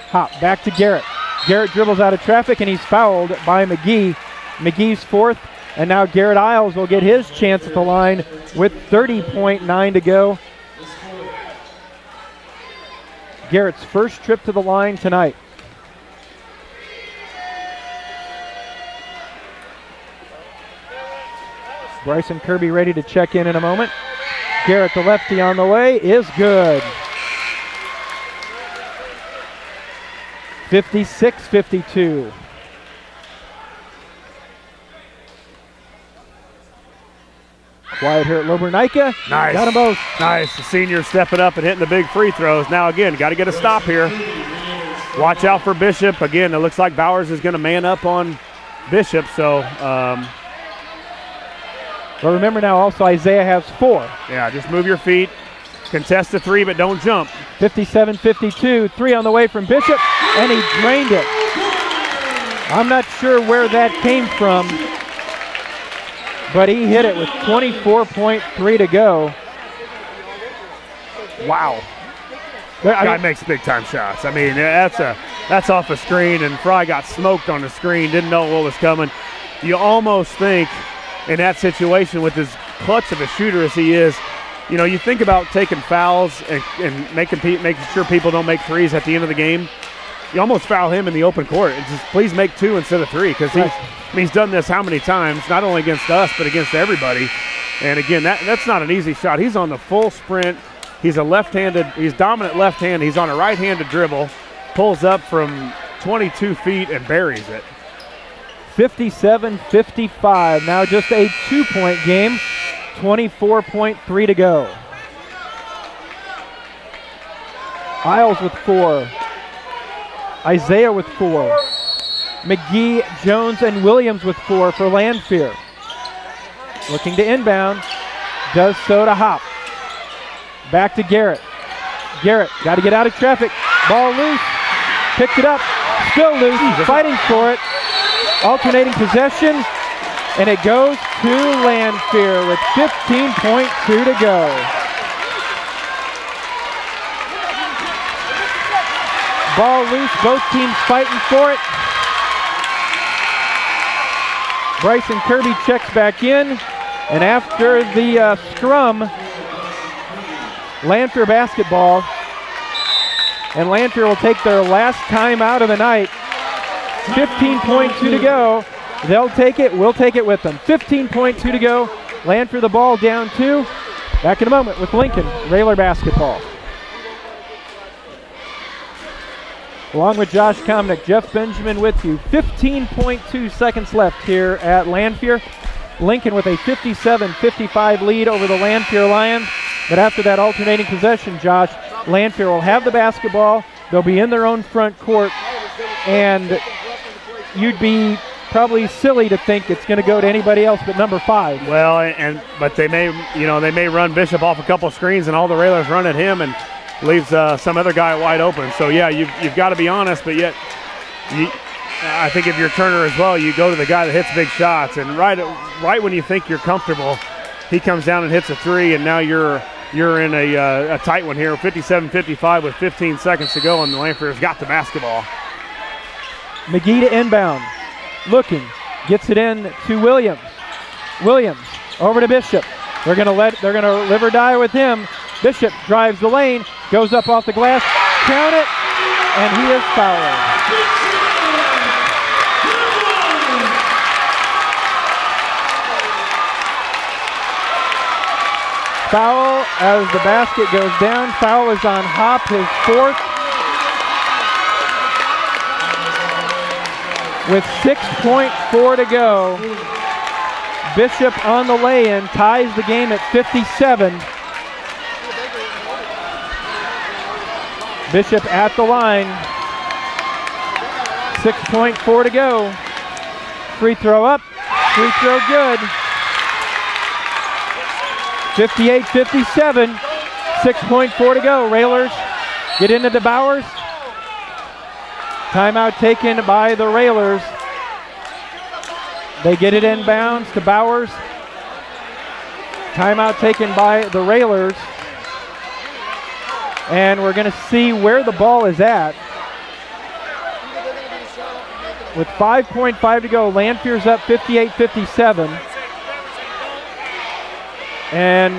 S1: Hop back to Garrett. Garrett dribbles out of traffic, and he's fouled by McGee. McGee's 4th, and now Garrett Isles will get his chance at the line with 30.9 to go. Garrett's first trip to the line tonight. Bryson Kirby ready to check in a moment. Garrett, the lefty, on the way, is good. 56-52. Quiet here at Lobernica.
S2: Nice.
S1: Got them both.
S2: Nice. The senior stepping up and hitting the big free throws. Now, again, got to get a stop here. Watch out for Bishop. Again, it looks like Bowers is going to man up on Bishop. So,
S1: but remember now also Isaiah has 4.
S2: yeah, just move your feet. Contest the 3, but don't jump.
S1: 57-52. 3 on the way from Bishop, and he drained it. I'm not sure where that came from, but he hit it with 24.3 to go.
S2: Wow. Guy makes big-time shots. I mean, that's off a screen, and Fry got smoked on the screen, didn't know what was coming. You almost think in that situation with as clutch of a shooter as he is, you know, you think about taking fouls and making sure people don't make threes at the end of the game. You almost foul him in the open court. It's just please make 2 instead of 3 because he's done this how many times, not only against us but against everybody. And again, that's not an easy shot. He's on the full sprint. He's he's dominant left hand. He's on a right-handed dribble, pulls up from 22 feet and buries it.
S1: 57-55. Now just a 2-point game. 24.3 to go. Isles with 4. Isaiah with 4. McGee, Jones, and Williams with 4 for Lanphier. Looking to inbound. Does so to Hop. Back to Garrett. Garrett got to get out of traffic. Ball loose. Picked it up. Still loose. Fighting for it. Alternating possession. And it goes to Lanphier with 15.2 to go. Ball loose, both teams fighting for it. Bryson Kirby checks back in. And after the scrum, Lanphier basketball. And Lanphier will take their last time out of the night. 15.2 to go. They'll take it. We'll take it with them. 15.2 to go. Lanphier the ball down 2. Back in a moment with Lincoln Railer basketball. Along with Josh Komnick, Jeff Benjamin with you. 15.2 seconds left here at Lanphier. Lincoln with a 57-55 lead over the Lanphier Lions. But after that alternating possession, Josh, Lanphier will have the basketball. They'll be in their own front court. And you'd be probably silly to think it's going to go to anybody else but number 5.
S2: Well, but they may run Bishop off a couple screens, and all the Railers run at him and leaves some other guy wide open. So yeah, you've got to be honest, but yet I think if you're Turner as well, you go to the guy that hits big shots, and right when you think you're comfortable, he comes down and hits a 3, and now you're in a tight one here, 57-55 with 15 seconds to go, and the Lanphier's got the basketball.
S1: McGee to inbound. Looking, gets it in to Williams. Williams over to Bishop. They're gonna live or die with him. Bishop drives the lane, goes up off the glass, count it, and he is fouled. Foul as the basket goes down. Foul is on Hop, his 4th. With 6.4 to go, Bishop on the lay-in ties the game at 57. Bishop at the line. 6.4 to go. Free throw up, free throw good. 58-57, 6.4 to go. Railers get into the Bowers. Timeout taken by the Railers. They get it inbounds to Bowers. Timeout taken by the Railers. And we're going to see where the ball is at. With 5.5 to go, Lanphier's up 58-57. And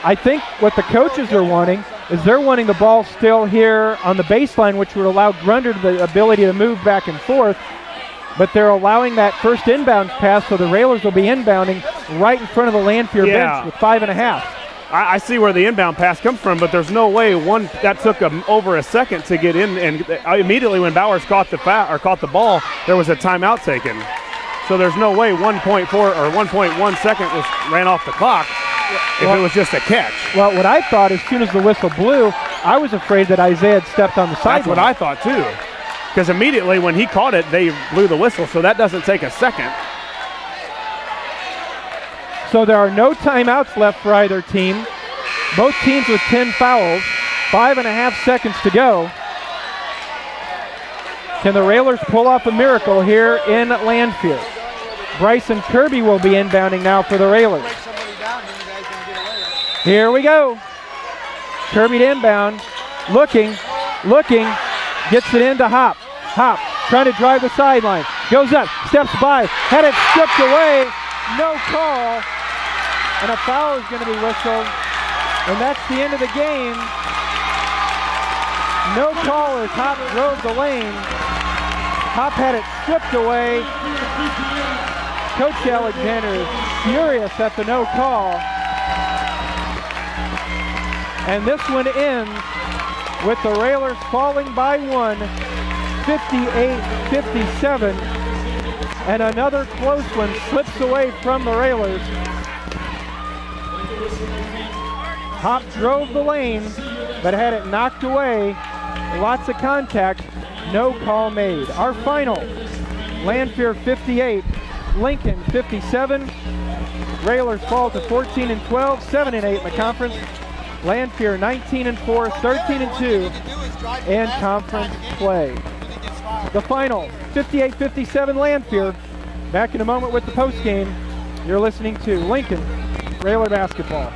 S1: I think what the coaches are wanting is they're wanting the ball still here on the baseline, which would allow Grunder the ability to move back and forth. But they're allowing that first inbound pass, so the Railers will be inbounding right in front of the Lanphier bench with 5.5.
S2: I see where the inbound pass comes from, but there's no way that took over a second to get in. And immediately when Bowers caught the ball, there was a timeout taken. So there's no way 1.4 or 1.1 second ran off the clock. if it was just a catch.
S1: Well, what I thought as soon as the whistle blew, I was afraid that Isaiah had stepped on the sideline.
S2: That's what I thought too. Because immediately when he caught it, they blew the whistle, so that doesn't take a second.
S1: So there are no timeouts left for either team. Both teams with 10 fouls. 5.5 seconds to go. Can the Railers pull off a miracle here in Lanphier? Bryson Kirby will be inbounding now for the Railers. Here we go. Kirby to inbound. Looking, gets it into Hop. Hop trying to drive the sideline. Goes up, steps by, had it stripped away. No call. And a foul is going to be whistled. And that's the end of the game. No call as Hop drove the lane. Hop had it stripped away. Coach Alexander is furious at the no call. And this one ends with the Railers falling by one, 58-57. And another close one slips away from the Railers. Hop drove the lane, but had it knocked away. Lots of contact, no call made. Our final, Lanphier 58, Lincoln 57. Railers fall to 14-12, 7-8 in the conference. Lanphier 19-4, 13-2 in conference play. The final, 58-57 Lanphier. Back in a moment with the postgame. You're listening to Lincoln Railer Basketball.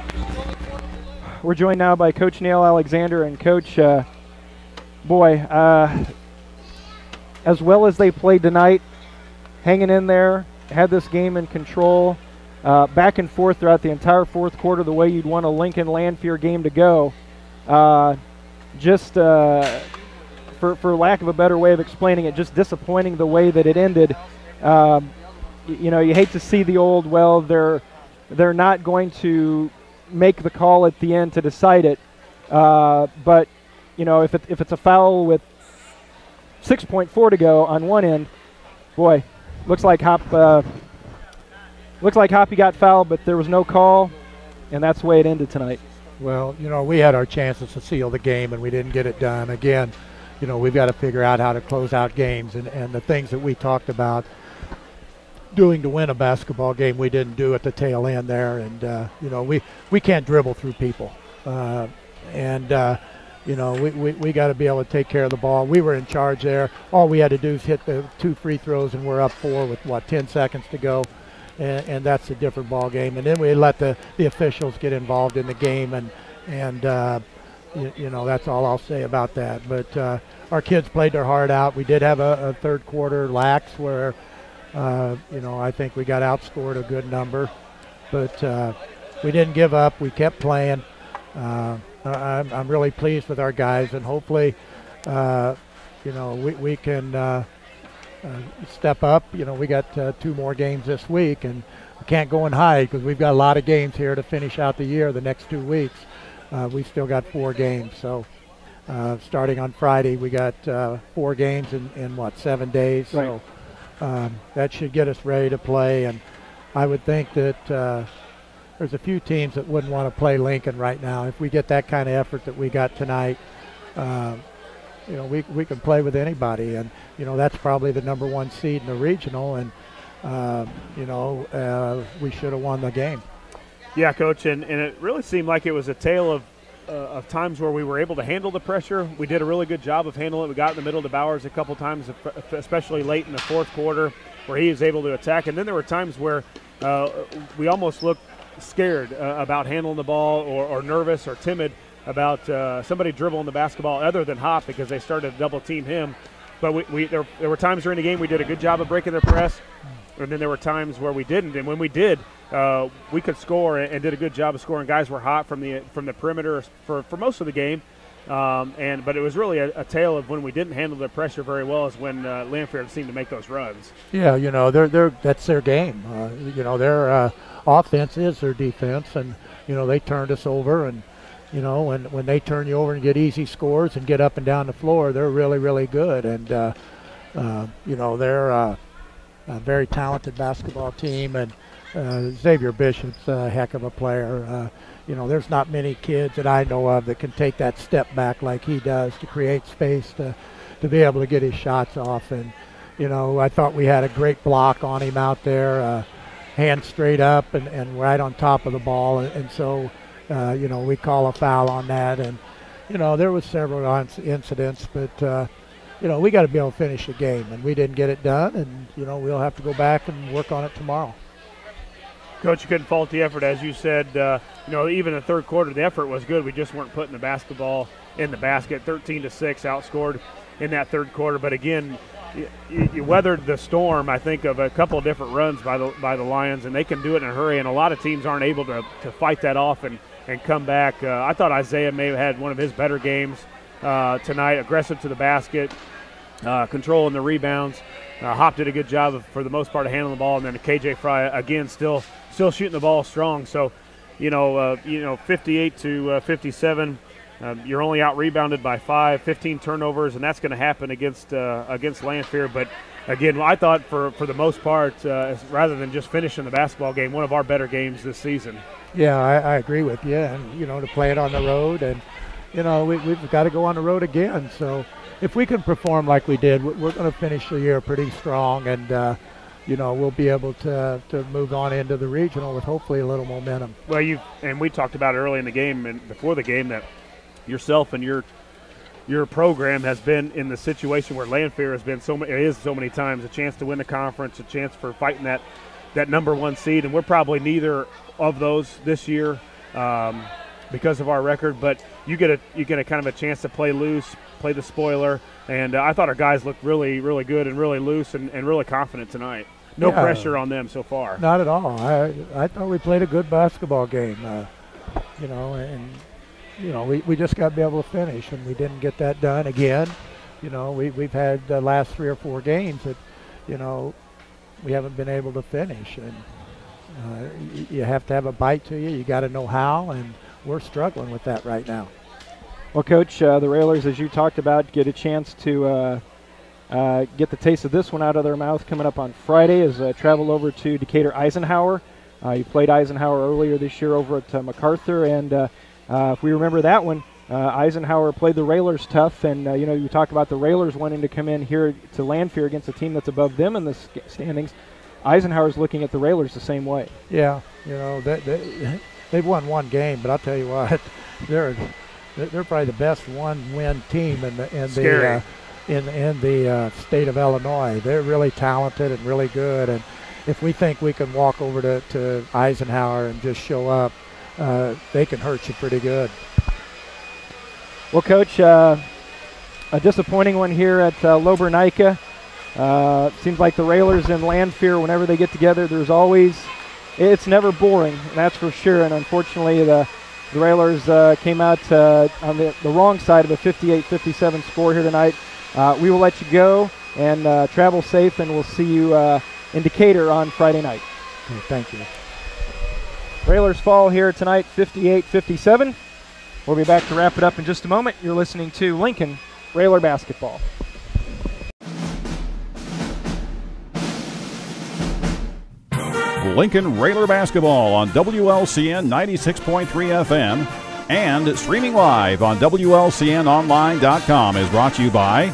S1: We're joined now by Coach Neil Alexander and Coach, as well as they played tonight, hanging in there, had this game in control, back and forth throughout the entire fourth quarter, the way you'd want a Lincoln Lanphier game to go. For lack of a better way of explaining it, just disappointing the way that it ended. You know, you hate to see the old, well, they're not going to make the call at the end to decide it. But, you know, if it's a foul with 6.4 to go on one end, boy, looks like Hoppy got fouled, but there was no call, and that's the way it ended tonight.
S3: Well, you know, we had our chances to seal the game, and we didn't get it done. Again, you know, we've got to figure out how to close out games, and the things that we talked about doing to win a basketball game we didn't do at the tail end there. And, you know, we can't dribble through people. You know, we got to be able to take care of the ball. We were in charge there. All we had to do is hit the 2 free throws, and we're up 4 with, 10 seconds to go. And that's a different ball game. And then we let the officials get involved in the game, and you know, that's all I'll say about that. But our kids played their heart out. We did have a third quarter lax where, you know, I think we got outscored a good number. But we didn't give up. We kept playing. I'm really pleased with our guys, and hopefully, you know, we can step up. You know, we got 2 more games this week, and we can't go and hide because we've got a lot of games here to finish out the year the next 2 weeks. We've still got 4 games, so starting on Friday we got 4 games in 7 days.
S1: Right.
S3: So that should get us ready to play, and I would think that there's a few teams that wouldn't want to play Lincoln right now. If we get that kind of effort that we got tonight, you know, we can play with anybody, and you know, that's probably the #1 seed in the regional, and you know, we should have won the game.
S2: Yeah, Coach, and it really seemed like it was a tale of times where we were able to handle the pressure. We did a really good job of handling it. We got in the middle to Bowers a couple times, especially late in the fourth quarter, where he was able to attack. And then there were times where we almost looked scared about handling the ball, or nervous or timid about somebody dribbling the basketball other than Hop, because they started to double team him. But there were times during the game we did a good job of breaking their press, and then there were times where we didn't. And when we did, we could score and did a good job of scoring. Guys were hot from the perimeter for most of the game. But it was really a tale of when we didn't handle the pressure very well is when Lanphier seemed to make those runs.
S3: Yeah, you know, that's their game. You know, their offense is their defense, and you know, they turned us over, and you know, when they turn you over and get easy scores and get up and down the floor, they're really, really good. And you know, they're a very talented basketball team, and Xavier Bishop's a heck of a player. You know, there's not many kids that I know of that can take that step back like he does to create space to be able to get his shots off. And, you know, I thought we had a great block on him out there, hand straight up and right on top of the ball. And so, you know, we call a foul on that. And, you know, there was several incidents, but, you know, we got to be able to finish the game. And we didn't get it done. And, you know, we'll have to go back and work on it tomorrow.
S2: Coach, you couldn't fault the effort. As you said, you know, even the third quarter, the effort was good. We just weren't putting the basketball in the basket. 13-6 outscored in that third quarter. But, again, you weathered the storm, I think, of a couple of different runs by the Lions, and they can do it in a hurry. And a lot of teams aren't able to fight that off and come back. I thought Isaiah may have had one of his better games tonight, aggressive to the basket, controlling the rebounds. Hop did a good job for the most part of handling the ball, and then KJ Fry again still shooting the ball strong. So, you know, 58-57. You're only out rebounded by 15 turnovers, and that's going to happen against Lanphier. But again, I thought for the most part, rather than just finishing the basketball game, one of our better games this season.
S3: Yeah, I agree with you. And you know, to play it on the road, and you know, we've got to go on the road again. So if we can perform like we did, we're going to finish the year pretty strong, and you know, we'll be able to move on into the regional with hopefully a little momentum.
S2: Well, we talked about it early in the game and before the game that yourself and your program has been in the situation where Lanphier has been so many times, a chance to win the conference, a chance for fighting that number one seed, and we're probably neither of those this year because of our record. But you get a kind of a chance to play loose, play the spoiler, and I thought our guys looked really, really good and really loose and really confident tonight. No pressure on them so far.
S3: Not at all. I thought we played a good basketball game, you know, and you know, we just got to be able to finish, and we didn't get that done again. You know, we've had the last 3 or 4 games that, you know, we haven't been able to finish, and you have to have a bite to you. You got to know how, and we're struggling with that right now.
S1: Well, Coach, the Railers, as you talked about, get a chance to get the taste of this one out of their mouth coming up on Friday as travel over to Decatur Eisenhower. You played Eisenhower earlier this year over at MacArthur, and if we remember that one, Eisenhower played the Railers tough, and you know, you talk about the Railers wanting to come in here to Lanphier against a team that's above them in the standings. Eisenhower's looking at the Railers the same way. Yeah, you know, they've won 1 game, but I'll tell you what, they're probably the best one-win team in the state of Illinois. They're really talented and really good, and if we think we can walk over to Eisenhower and just show up, they can hurt you pretty good. Well, Coach, a disappointing one here at Lobernica. Seems like the Railers and Lanphier, whenever they get together, it's never boring, that's for sure. And unfortunately, the Railers came out on the wrong side of a 58-57 score here tonight. We will let you go and travel safe, and we'll see you in Decatur on Friday night.
S3: Okay, thank you.
S1: Railers fall here tonight, 58-57. We'll be back to wrap it up in just a moment. You're listening to Lincoln Railer Basketball.
S4: Lincoln Railer Basketball on WLCN 96.3 FM and streaming live on WLCNonline.com is brought to you by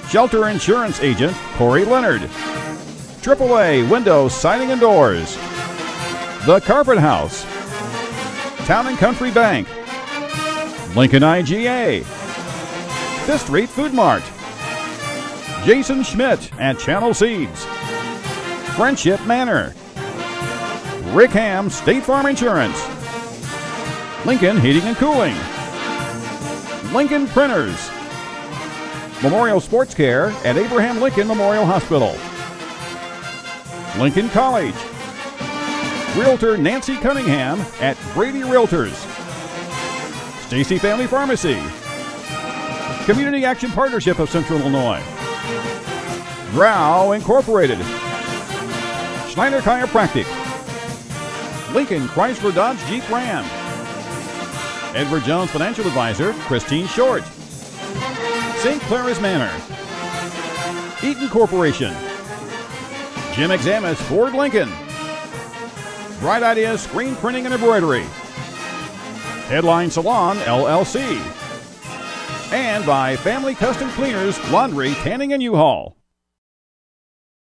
S4: Shelter Insurance Agent Corey Leonard, AAA Windows, Siding and Doors, The Carpet House, Town & Country Bank, Lincoln IGA, Fifth Street Food Mart, Jason Schmidt and Channel Seeds, Friendship Manor, Rick Ham State Farm Insurance, Lincoln Heating and Cooling, Lincoln Printers, Memorial Sports Care at Abraham Lincoln Memorial Hospital, Lincoln College, Realtor Nancy Cunningham at Brady Realtors, Stacy Family Pharmacy, Community Action Partnership of Central Illinois, Drow Incorporated, Schneider Chiropractic, Lincoln Chrysler Dodge Jeep Ram, Edward Jones Financial Advisor Christine Short, St. Clara's Manor, Eaton Corporation, Jim Examus Ford Lincoln, Bright Ideas Screen Printing and Embroidery. Headline Salon, LLC. And by Family Custom Cleaners, Laundry, Tanning, and U-Haul.